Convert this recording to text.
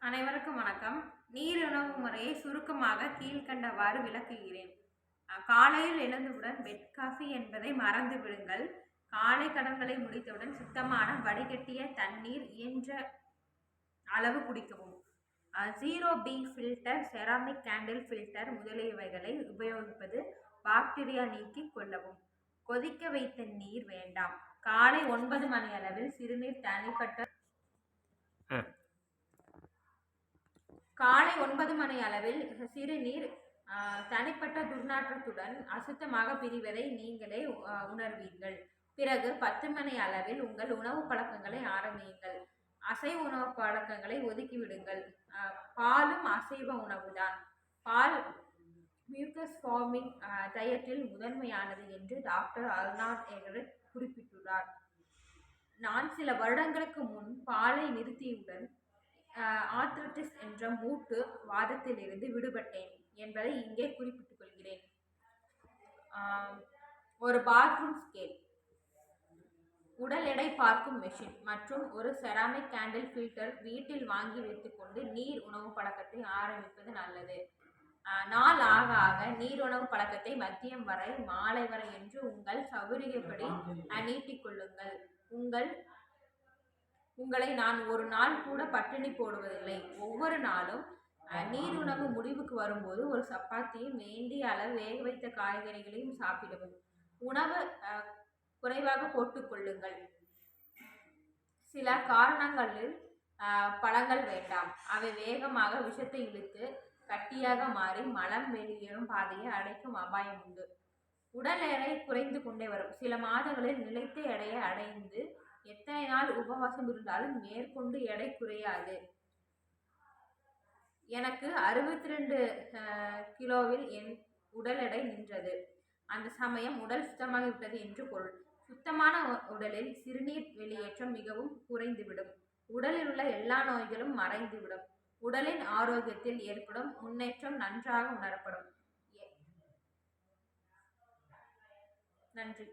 அனைவருக்கும் வணக்கம். நீர் உணவு முறையை சுருக்கமாக கீழ்க்கண்டவாறு விளக்குகிறேன். காலையில் எழுந்தவுடன் பெட் காஃபி என்பதை மறந்து விடுங்கள். காலை கடன்களை முடித்தவுடன் சுத்தமான வடிகட்டிய தண்ணீர் இயன்ற அளவு குடிக்கவும். 0B filter, ceramic candle filter முதலியவைகளை உபயோகிப்பது பாக்டீரியா நீக்கிக் கொள்ளவும். கொதிக்க வைத்த நீர் வேண்டாம். காலை 9 மணி அளவில் சிறுநீர் தனிப்பட்ட துர்நாற்றத்துடன் அசுத்தமாக பிரிவதை நீங்களே உணர்வீர்கள். பிறகு 10 மணி அளவில் உங்கள் உணவு பழக்கங்களை ஆரம்பியுங்கள். அசைவ உணவு பழக்கங்களை ஒதுக்கிவிடுங்கள். பாலும் அசைவ உணவுதான். பால் மியூக்கஸ் ஃபார்மிங் டயட்டில் முதன்மையானது என்று டாக்டர் அர்னால்ட் எகரெட் குறிப்பிட்டுள்ளார். நான் சில வருடங்களுக்கு முன் பாலை நிறுத்தியவுடன் ஆர்த்ரட்டிஸ் என்ற மூட்டு வாதத்திலிருந்து விடுபட்டேன் என்பதை இங்கே குறிப்பிட்டுக் கொள்கிறேன். ஒரு பாத்ரூம் ஸ்கேல், உடல் எடை பார்க்கும் மெஷின் மற்றும் ஒரு செராமிக் கேண்டில் ஃபில்டர் வீட்டில் வாங்கி வைத்துக்கொண்டு நீர் உணவு பழக்கத்தை ஆரம்பிப்பது நல்லது. நாள் ஆக ஆக நீர் உணவு பழக்கத்தை மதியம் வரை, மாலை வரை என்று உங்கள் சௌகரியப்படி நீட்டிக்கொள்ளுங்கள். உங்களை நான் ஒரு நாள் கூட பட்டினி போடுவதில்லை. ஒவ்வொரு நாளும் நீர் உணவு முடிவுக்கு வரும்போது ஒரு சப்பாத்தியும் வேண்டிய அளவு வேக வைத்த காய்கறிகளையும் சாப்பிடவும். உணவு குறைவாக போட்டுக்கொள்ளுங்கள். சில காரணங்களில் பழங்கள் வேண்டாம். அவை வேகமாக விஷத்தை இழுத்து கட்டியாக மாறி மலம் வெளியேறும் பாதையை அடைக்கும் அபாயம் உண்டு. உடல் எடை குறைந்து கொண்டே வரும். சில மாதங்களில் நிலைத்த எடையை அடைந்து எத்தனை நாள் உபவாசம் இருந்தாலும் மேற்கொண்டு எடை குறையாது. எனக்கு 62 கிலோவில் என் உடல் எடை நின்றது. அந்த சமயம் உடல் சுத்தமாகிவிட்டது என்று பொருள். சுத்தமான உடலில் சிறுநீர் வெளியேற்றம் மிகவும் குறைந்துவிடும். உடலில் உள்ள எல்லா நோய்களும் மறைந்துவிடும். உடலின் ஆரோக்கியத்தில் ஏற்படும் முன்னேற்றம் நன்றாக உணரப்படும். நன்றி.